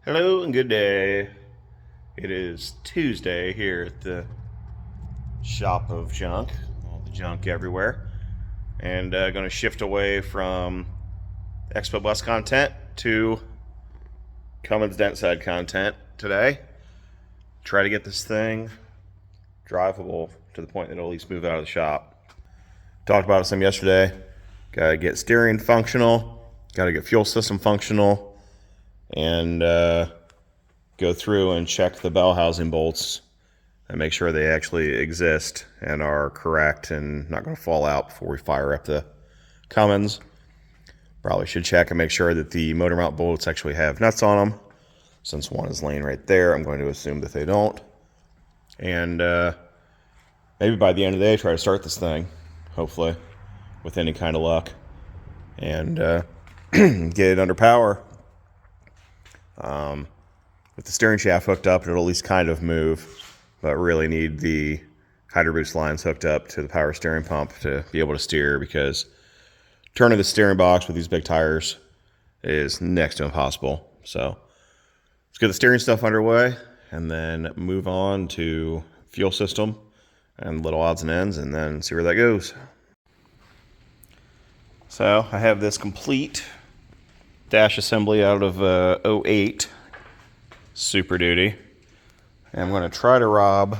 Hello and good day. It is Tuesday here at the shop of junk. All the junk everywhere. And going to shift away from Expo Bus content to Cummins Dentside content today. Try to get this thing drivable to the point that it'll at least move out of the shop. Talked about it some yesterday. Got to get steering functional. Got to get fuel system functional. And go through and check the bell housing bolts and make sure they actually exist and are correct and not going to fall out before we fire up the Cummins. Probably should check and make sure that the motor mount bolts actually have nuts on them. Since one is laying right there, I'm going to assume that they don't. And maybe by the end of the day, try to start this thing, hopefully, with any kind of luck, and get it under power. With the steering shaft hooked up, it'll at least kind of move, but really need the hydro boost lines hooked up to the power steering pump to be able to steer, because turning the steering box with these big tires is next to impossible. So let's get the steering stuff underway and then move on to fuel system and little odds and ends and then see where that goes. So I have this complete dash assembly out of 08 Super Duty. And I'm going to try to rob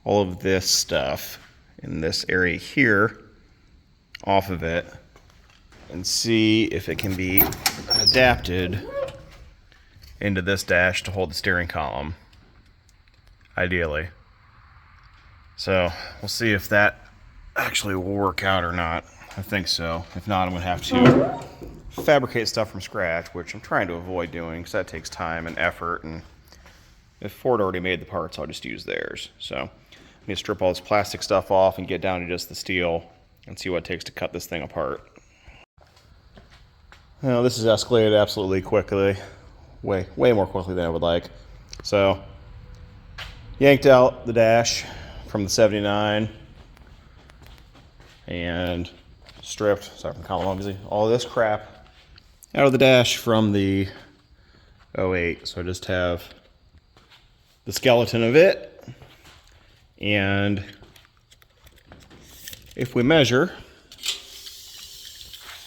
all of this stuff in this area here off of it and see if it can be adapted into this dash to hold the steering column, ideally. So we'll see if that actually will work out or not. I think so. If not, I'm going to have to fabricate stuff from scratch, which I'm trying to avoid doing because that takes time and effort, and if Ford already made the parts, I'll just use theirs. So I'm going to strip all this plastic stuff off and get down to just the steel and see what it takes to cut this thing apart. Now, this has escalated absolutely quickly, way more quickly than I would like. So yanked out the dash from the 79 and stripped, sorry from column, obviously, all this crap out of the dash from the 08. So I just have the skeleton of it, and if we measure,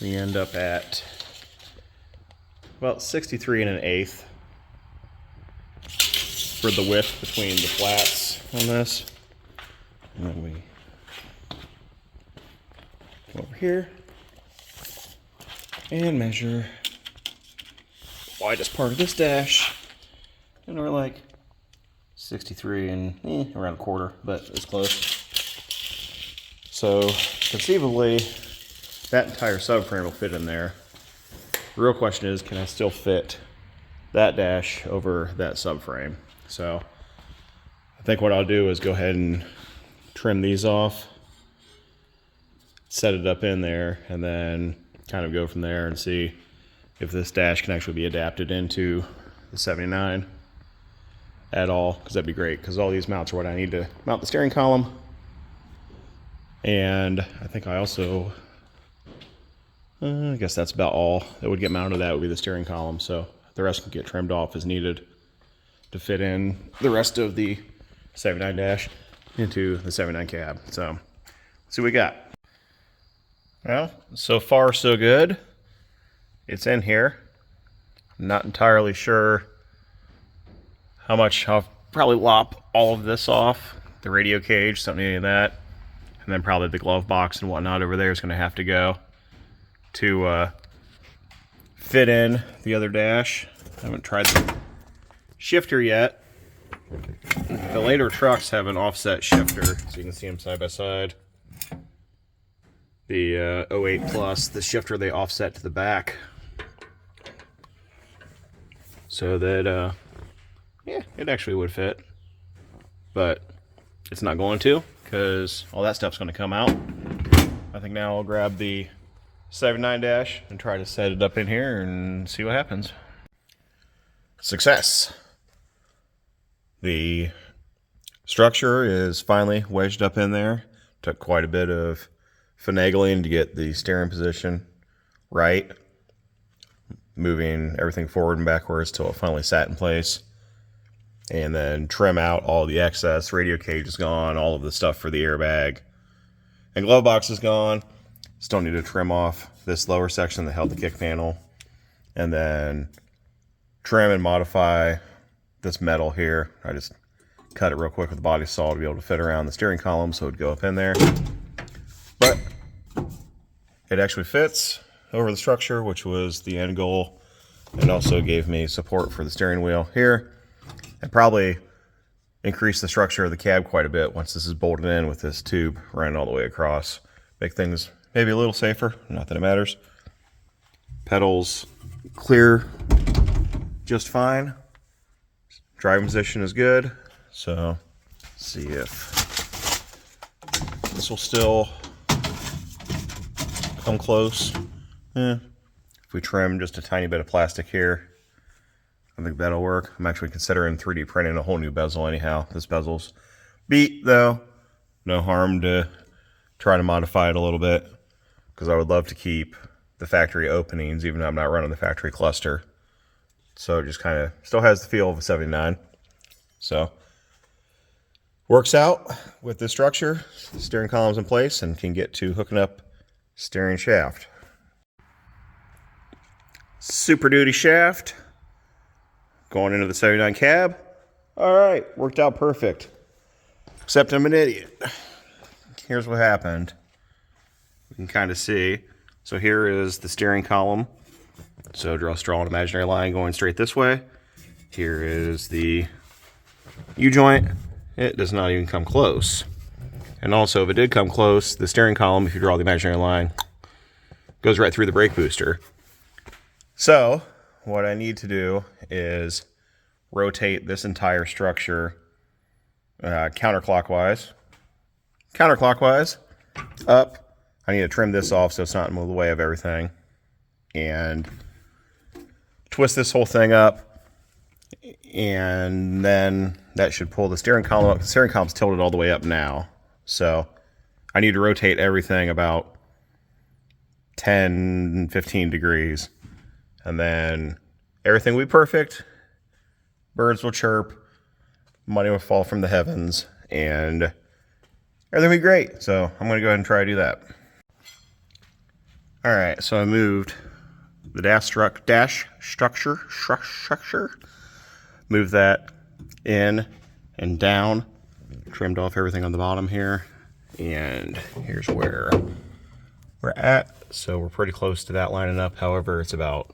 we end up at about 63 1/8 for the width between the flats on this. And then we come over here and measure the widest part of this dash, and we're like 63 and around a quarter, but it's close. So conceivably that entire subframe will fit in there. The real question is, can I still fit that dash over that subframe? So I think what I'll do is go ahead and trim these off, set it up in there, and then kind of go from there and see if this dash can actually be adapted into the 79 at all, because that'd be great, because all these mounts are what I need to mount the steering column. And I think I also, I guess that's about all that would get mounted. That would be the steering column, so the rest can get trimmed off as needed to fit in the rest of the 79 dash into the 79 cab. So let's see what we got. Well, so far so good. It's in here. I'm not entirely sure how much. I'll probably lop all of this off. The radio cage, don't need any of that. And then probably the glove box and whatnot over there is going to have to go to fit in the other dash. I haven't tried the shifter yet. The later trucks have an offset shifter, so you can see them side by side. The 08 Plus, the shifter they offset to the back, so that yeah, it actually would fit, but it's not going to, because all that stuff's going to come out. I think now I'll grab the 79 dash and try to set it up in here and see what happens. Success. The structure is finally wedged up in there. Took quite a bit of finagling to get the steering position right. moving everything forward and backwards till it finally sat in place. And then trim out all the excess. Radio cage is gone, all of the stuff for the airbag. And glove box is gone. Still need to trim off this lower section that held the kick panel. And then trim and modify this metal here. I just cut it real quick with a body saw to be able to fit around the steering column so it would go up in there. But it actually fits over the structure, which was the end goal. And also gave me support for the steering wheel here. And probably increase the structure of the cab quite a bit once this is bolted in with this tube running all the way across. Make things maybe a little safer, not that it matters. Pedals clear just fine. Driving position is good. So let's see if this will still come close. If we trim just a tiny bit of plastic here, I think that'll work. I'm actually considering 3D printing a whole new bezel anyhow. This bezel's beat though. No harm to try to modify it a little bit, because I would love to keep the factory openings even though I'm not running the factory cluster. So it just kind of still has the feel of a 79. So works out with the structure. Steering column's in place and can get to hooking up steering shaft. Super Duty shaft going into the 79 cab. All right, worked out perfect. Except I'm an idiot. Here's what happened. You can kind of see. So here is the steering column. So draw an imaginary line going straight this way. Here is the U-joint. It does not even come close. And also, if it did come close, the steering column, if you draw the imaginary line, goes right through the brake booster. So what I need to do is rotate this entire structure counterclockwise up. I need to trim this off so it's not in the way of everything, and twist this whole thing up, and then that should pull the steering column up. The steering column's tilted all the way up now, so I need to rotate everything about 10-15 degrees, and then everything will be perfect. Birds will chirp, money will fall from the heavens, and everything will be great. So I'm going to go ahead and try to do that. All right, so I moved the dash structure, moved that in and down, trimmed off everything on the bottom here, and here's where we're at. So we're pretty close to that lining up. However, it's about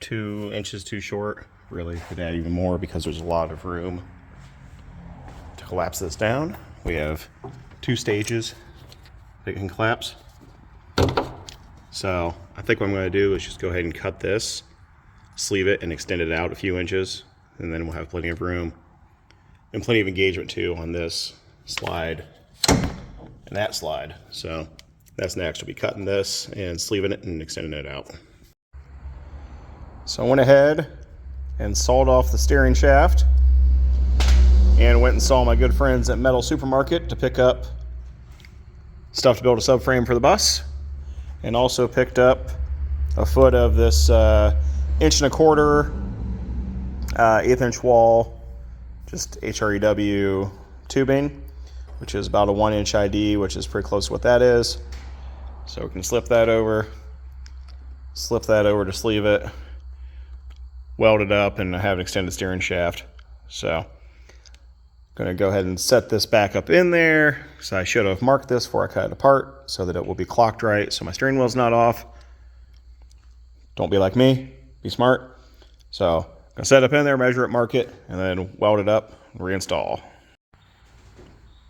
2 inches too short. Really could add even more because there's a lot of room to collapse this down. We have 2 stages that can collapse. So I think what I'm going to do is just go ahead and cut this, sleeve it, and extend it out a few inches, and then we'll have plenty of room and plenty of engagement too on this slide and that slide. So that's next. We'll be cutting this and sleeving it and extending it out. So I went ahead and sawed off the steering shaft and went and saw my good friends at Metal Supermarket to pick up stuff to build a subframe for the bus, and also picked up a foot of this 1.25 inch 1/8 inch wall, just HREW tubing, which is about a 1 inch ID, which is pretty close to what that is. So we can slip that over to sleeve it, weld it up, and have an extended steering shaft. So I'm going to go ahead and set this back up in there. So I should have marked this before I cut it apart so that it will be clocked right, so my steering wheel's not off. Don't be like me, be smart. So I'm going to set it up in there, measure it, mark it, and then weld it up and reinstall.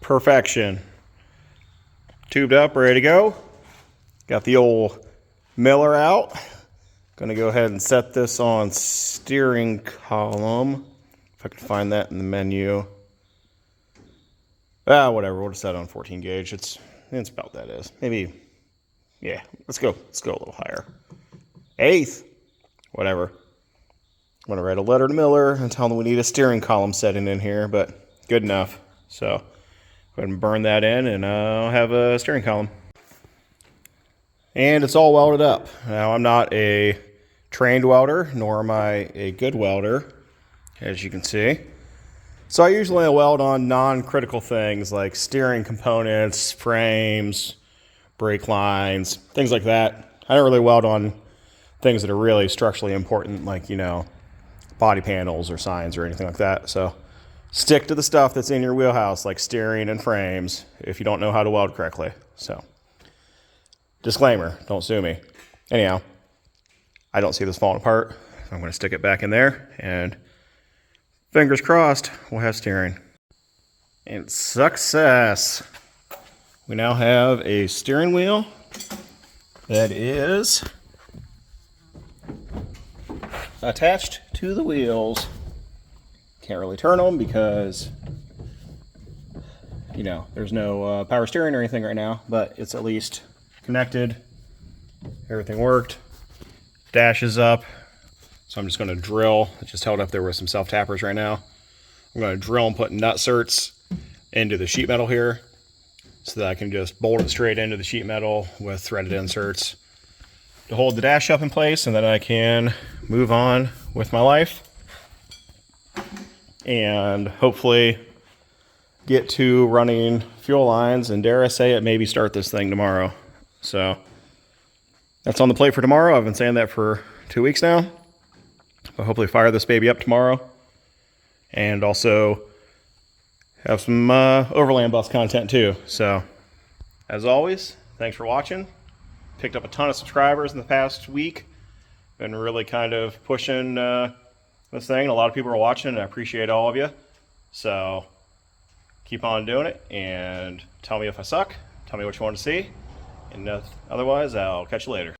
Perfection. Tubed up, ready to go. Got the old Miller out. Going to go ahead and set this on steering column. If I can find that in the menu. Whatever, we'll just set it on 14 gauge. It's about that is. Maybe, yeah, let's go a little higher. 1/8, whatever. I'm going to write a letter to Miller and tell them we need a steering column setting in here, but good enough. So go ahead and burn that in, and I'll have a steering column. And it's all welded up. Now, I'm not a trained welder, nor am I a good welder, as you can see. So I usually weld on non-critical things like steering components, frames, brake lines, things like that. I don't really weld on things that are really structurally important, like, you know, body panels or signs or anything like that. So stick to the stuff that's in your wheelhouse, like steering and frames, if you don't know how to weld correctly. So disclaimer, don't sue me. Anyhow, I don't see this falling apart. I'm going to stick it back in there, and fingers crossed, we'll have steering. And success! We now have a steering wheel that is attached to the wheels. Can't really turn them because, you know, there's no power steering or anything right now, but it's at least connected. Everything worked. Dash is up. So I'm just going to drill. I just held up there with some self-tappers right now. I'm going to drill and put nut certs into the sheet metal here so that I can just bolt it straight into the sheet metal with threaded inserts to hold the dash up in place, and then I can move on with my life and hopefully get to running fuel lines, and dare I say it, maybe start this thing tomorrow. So that's on the plate for tomorrow. I've been saying that for 2 weeks now. But hopefully fire this baby up tomorrow, and also have some overland bus content too. So as always, thanks for watching. Picked up a ton of subscribers in the past week. Been really kind of pushing this thing. A lot of people are watching, and I appreciate all of you. So keep on doing it, and tell me if I suck. Tell me what you want to see. And otherwise, I'll catch you later.